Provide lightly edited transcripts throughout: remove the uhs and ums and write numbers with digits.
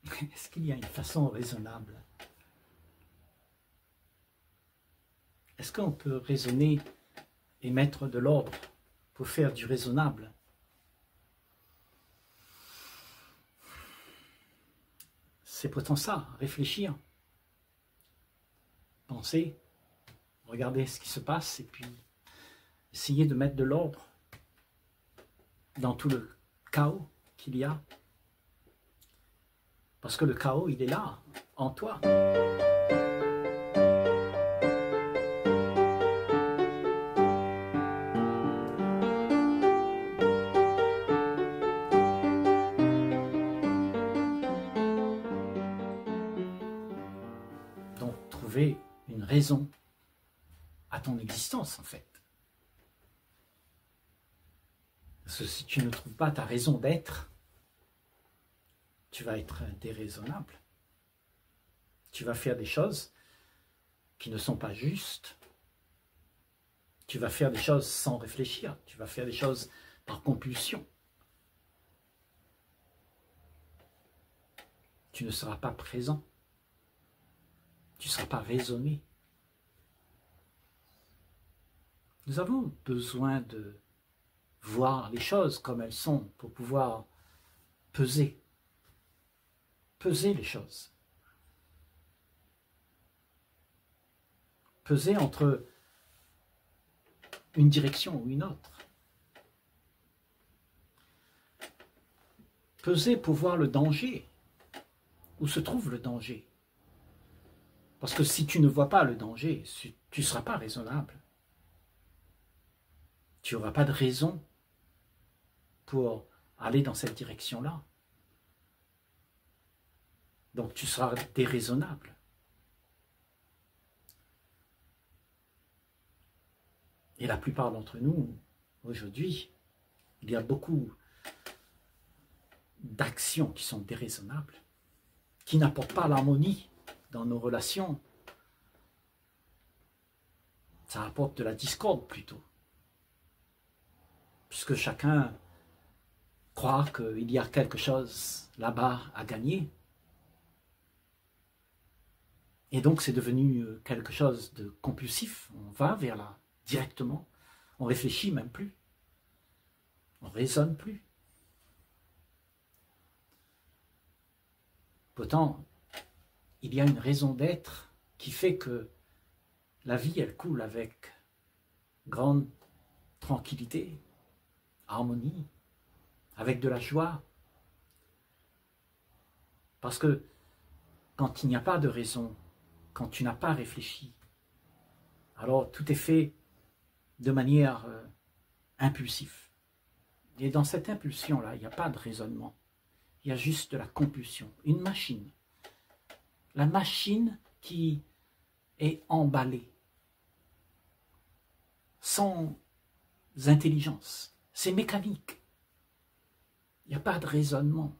Est-ce qu'il y a une façon raisonnable? Est-ce qu'on peut raisonner et mettre de l'ordre pour faire du raisonnable? C'est pourtant ça, réfléchir, penser, regarder ce qui se passe et puis essayer de mettre de l'ordre dans tout le chaos qu'il y a. Parce que le chaos, il est là, en toi. Donc, trouver une raison à ton existence, en fait. Parce que si tu ne trouves pas ta raison d'être, tu vas être déraisonnable. Tu vas faire des choses qui ne sont pas justes. Tu vas faire des choses sans réfléchir. Tu vas faire des choses par compulsion. Tu ne seras pas présent. Tu ne seras pas raisonné. Nous avons besoin de voir les choses comme elles sont pour pouvoir peser les choses. Peser entre une direction ou une autre. Peser pour voir le danger, où se trouve le danger. Parce que si tu ne vois pas le danger, tu ne seras pas raisonnable. Tu n'auras pas de raison pour aller dans cette direction-là. Donc tu seras déraisonnable. Et la plupart d'entre nous, aujourd'hui, il y a beaucoup d'actions qui sont déraisonnables, qui n'apportent pas l'harmonie dans nos relations. Ça apporte de la discorde plutôt. Puisque chacun croit qu'il y a quelque chose là-bas à gagner. Et donc c'est devenu quelque chose de compulsif. On va vers là, directement. On réfléchit même plus. On raisonne plus. Pourtant, il y a une raison d'être qui fait que la vie, elle coule avec grande tranquillité, harmonie, avec de la joie. Parce que quand il n'y a pas de raison, quand tu n'as pas réfléchi, alors tout est fait de manière impulsive. Et dans cette impulsion-là, il n'y a pas de raisonnement. Il y a juste de la compulsion. Une machine. La machine qui est emballée. Sans intelligence. C'est mécanique. Il n'y a pas de raisonnement.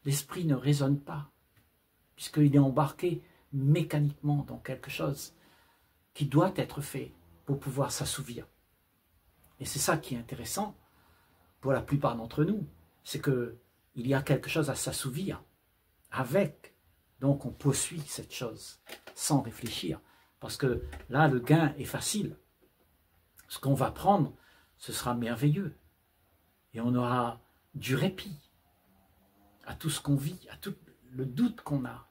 L'esprit ne raisonne pas. Puisqu'il est embarqué mécaniquement dans quelque chose qui doit être fait pour pouvoir s'assouvir. Et c'est ça qui est intéressant pour la plupart d'entre nous, c'est qu'il y a quelque chose à s'assouvir avec. Donc on poursuit cette chose sans réfléchir. Parce que là, le gain est facile. Ce qu'on va prendre, ce sera merveilleux. Et on aura du répit à tout ce qu'on vit, à tout le doute qu'on a.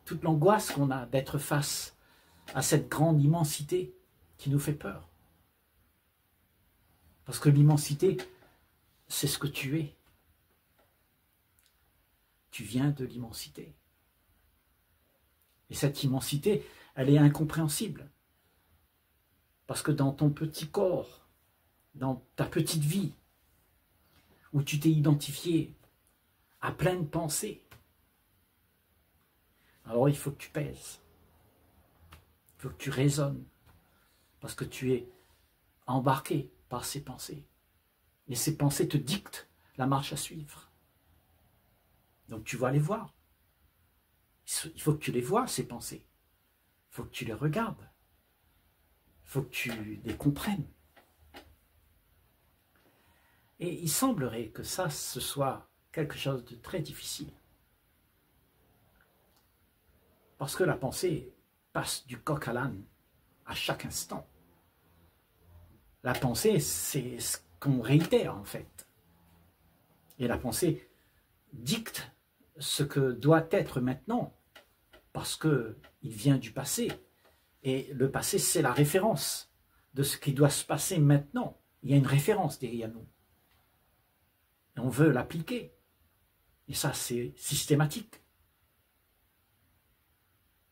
Toute l'angoisse qu'on a d'être face à cette grande immensité qui nous fait peur. Parce que l'immensité, c'est ce que tu es. Tu viens de l'immensité. Et cette immensité, elle est incompréhensible. Parce que dans ton petit corps, dans ta petite vie, où tu t'es identifié à plein de pensées, alors il faut que tu pèses. Il faut que tu raisonnes. Parce que tu es embarqué par ces pensées. Et ces pensées te dictent la marche à suivre. Donc tu vas les voir. Il faut que tu les vois, ces pensées. Il faut que tu les regardes. Il faut que tu les comprennes. Et il semblerait que ça, ce soit quelque chose de très difficile. Parce que la pensée passe du coq à l'âne à chaque instant. La pensée, c'est ce qu'on réitère en fait. Et la pensée dicte ce que doit être maintenant, parce qu'il vient du passé. Et le passé, c'est la référence de ce qui doit se passer maintenant. Il y a une référence derrière nous. Et on veut l'appliquer. Et ça, c'est systématique.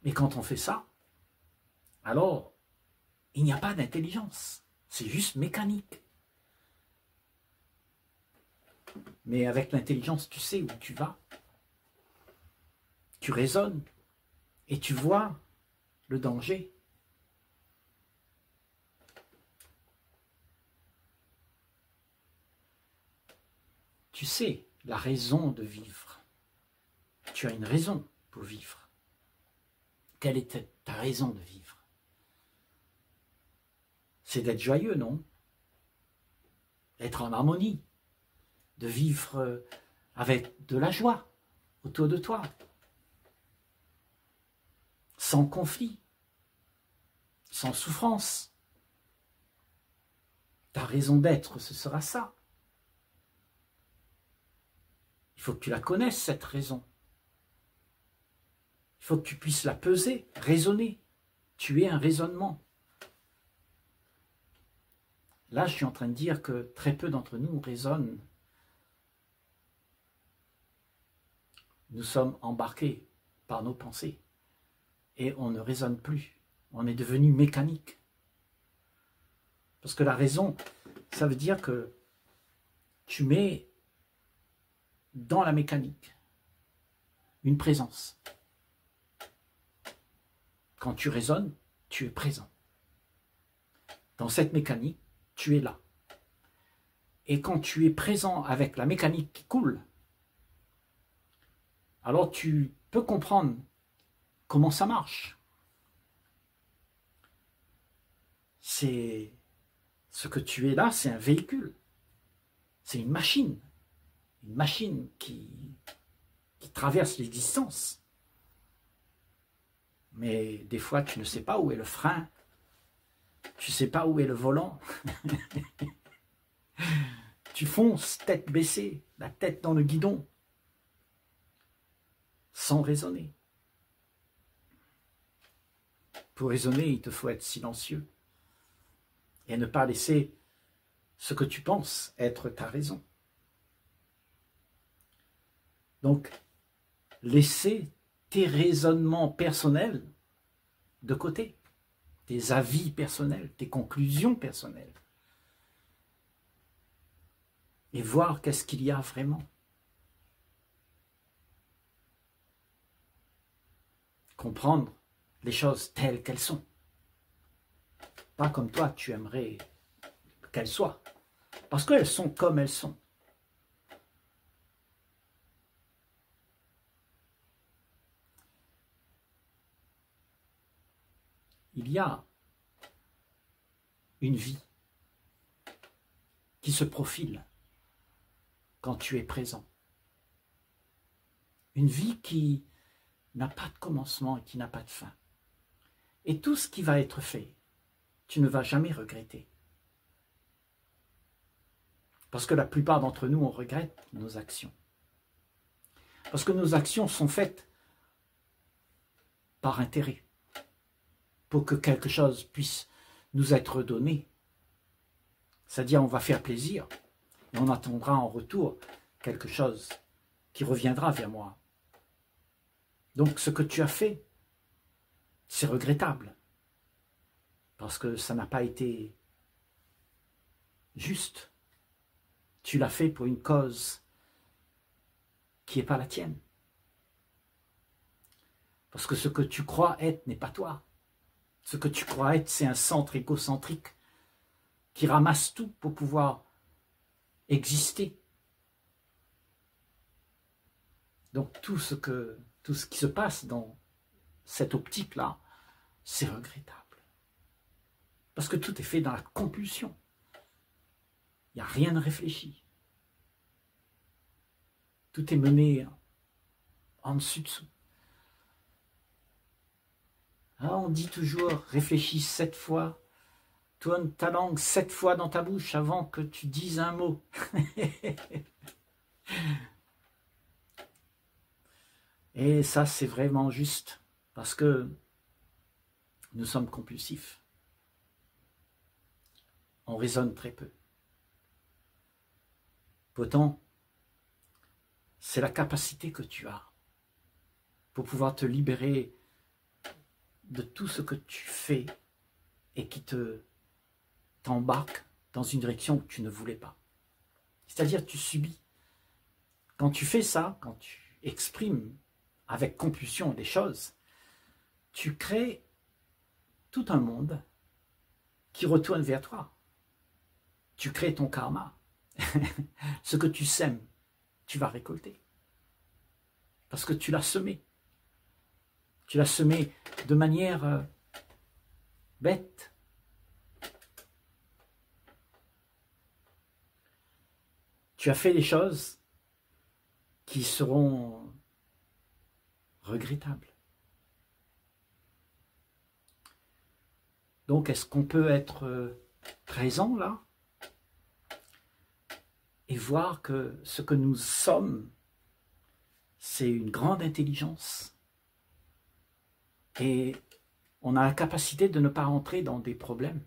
Mais quand on fait ça, alors, il n'y a pas d'intelligence. C'est juste mécanique. Mais avec l'intelligence, tu sais où tu vas. Tu raisonnes et tu vois le danger. Tu sais la raison de vivre. Tu as une raison pour vivre. Quelle est ta raison de vivre? C'est d'être joyeux, non? D'être en harmonie, de vivre avec de la joie autour de toi, sans conflit, sans souffrance. Ta raison d'être, ce sera ça. Il faut que tu la connaisses, cette raison. Il faut que tu puisses la peser, raisonner. Tu es un raisonnement. Là, je suis en train de dire que très peu d'entre nous raisonnent. Nous sommes embarqués par nos pensées et on ne raisonne plus. On est devenu mécanique. Parce que la raison, ça veut dire que tu mets dans la mécanique une présence. Quand tu raisonnes, tu es présent. Dans cette mécanique, tu es là. Et quand tu es présent avec la mécanique qui coule, alors tu peux comprendre comment ça marche. C'est ce que tu es là, c'est un véhicule. C'est une machine qui traverse l'existence. Mais des fois, tu ne sais pas où est le frein, tu ne sais pas où est le volant. Tu fonces, tête baissée, la tête dans le guidon, sans raisonner. Pour raisonner, il te faut être silencieux et ne pas laisser ce que tu penses être ta raison. Donc, laisser tes raisonnements personnels de côté, tes avis personnels, tes conclusions personnelles, et voir qu'est-ce qu'il y a vraiment. Comprendre les choses telles qu'elles sont. Pas comme toi, tu aimerais qu'elles soient. Parce qu'elles sont comme elles sont. Il y a une vie qui se profile quand tu es présent. Une vie qui n'a pas de commencement et qui n'a pas de fin. Et tout ce qui va être fait, tu ne vas jamais regretter. Parce que la plupart d'entre nous, on regrette nos actions. Parce que nos actions sont faites par intérêt, pour que quelque chose puisse nous être donné. C'est-à-dire, on va faire plaisir, et on attendra en retour quelque chose qui reviendra vers moi. Donc, ce que tu as fait, c'est regrettable, parce que ça n'a pas été juste. Tu l'as fait pour une cause qui n'est pas la tienne. Parce que ce que tu crois être n'est pas toi. Ce que tu crois être, c'est un centre égocentrique qui ramasse tout pour pouvoir exister. Donc tout ce qui se passe dans cette optique-là, c'est regrettable. Parce que tout est fait dans la compulsion. Il n'y a rien de réfléchi. Tout est mené en dessus-dessous. Alors on dit toujours, réfléchis 7 fois, tourne ta langue 7 fois dans ta bouche avant que tu dises un mot. Et ça, c'est vraiment juste, parce que nous sommes compulsifs. On raisonne très peu. Pourtant, c'est la capacité que tu as pour pouvoir te libérer de tout ce que tu fais et qui t'embarque dans une direction que tu ne voulais pas. C'est-à-dire tu subis. Quand tu fais ça, quand tu exprimes avec compulsion des choses, tu crées tout un monde qui retourne vers toi. Tu crées ton karma. Ce que tu sèmes, tu vas récolter. Parce que tu l'as semé. Tu l'as semé de manière bête. Tu as fait des choses qui seront regrettables. Donc, est-ce qu'on peut être présent là et voir que ce que nous sommes, c'est une grande intelligence et on a la capacité de ne pas rentrer dans des problèmes,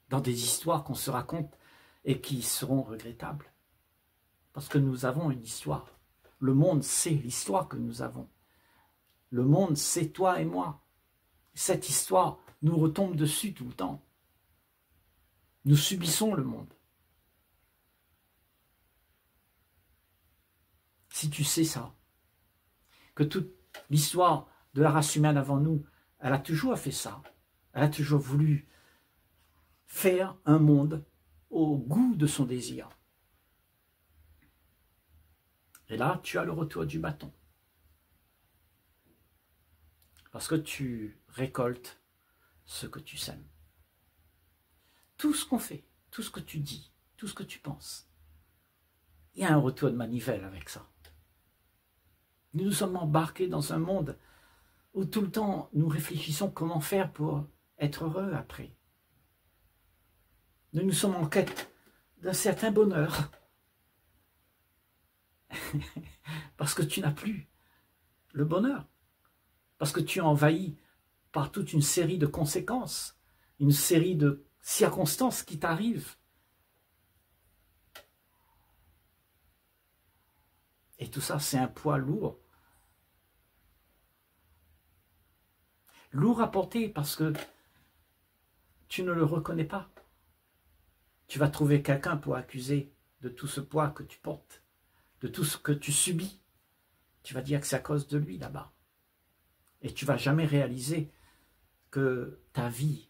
dans des histoires qu'on se raconte et qui seront regrettables. Parce que nous avons une histoire. Le monde sait l'histoire que nous avons. Le monde sait toi et moi. Cette histoire nous retombe dessus tout le temps. Nous subissons le monde. Si tu sais ça, que toute l'histoire de la race humaine avant nous, elle a toujours fait ça. Elle a toujours voulu faire un monde au goût de son désir. Et là, tu as le retour du bâton. Parce que tu récoltes ce que tu sèmes. Tout ce qu'on fait, tout ce que tu dis, tout ce que tu penses, il y a un retour de manivelle avec ça. Nous nous sommes embarqués dans un monde où tout le temps nous réfléchissons comment faire pour être heureux après. Nous sommes en quête d'un certain bonheur. Parce que tu n'as plus le bonheur. Parce que tu es envahi par toute une série de conséquences, une série de circonstances qui t'arrivent. Et tout ça, c'est un poids lourd. Lourd à porter parce que tu ne le reconnais pas. Tu vas trouver quelqu'un pour accuser de tout ce poids que tu portes, de tout ce que tu subis. Tu vas dire que c'est à cause de lui là-bas. Et tu ne vas jamais réaliser que ta vie,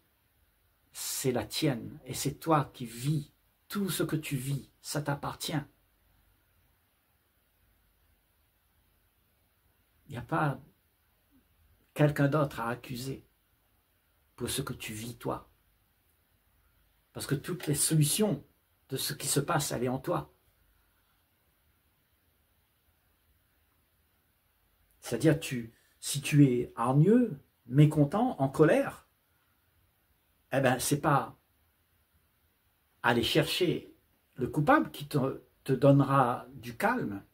c'est la tienne. Et c'est toi qui vis. Tout ce que tu vis, ça t'appartient. Il n'y a pas quelqu'un d'autre à accuser pour ce que tu vis toi. Parce que toutes les solutions de ce qui se passe, elle est en toi. C'est-à-dire, si tu es hargneux, mécontent, en colère, eh bien, ce n'est pas aller chercher le coupable qui te donnera du calme.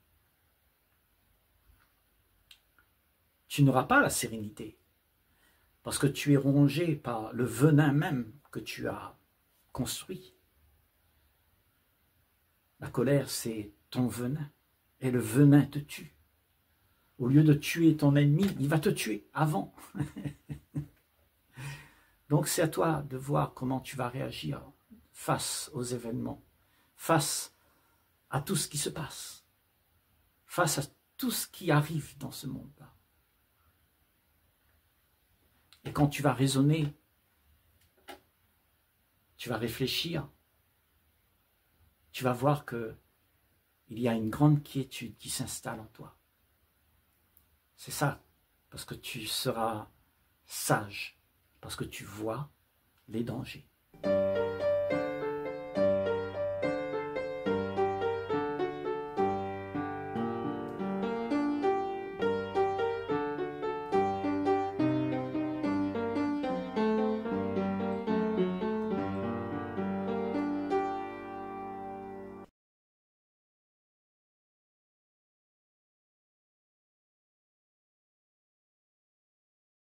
Tu n'auras pas la sérénité. Parce que tu es rongé par le venin même que tu as construit. La colère, c'est ton venin. Et le venin te tue. Au lieu de tuer ton ennemi, il va te tuer avant. Donc c'est à toi de voir comment tu vas réagir face aux événements, face à tout ce qui se passe, face à tout ce qui arrive dans ce monde-là. Et quand tu vas raisonner, tu vas réfléchir, tu vas voir qu'il y a une grande quiétude qui s'installe en toi. C'est ça, parce que tu seras sage, parce que tu vois les dangers.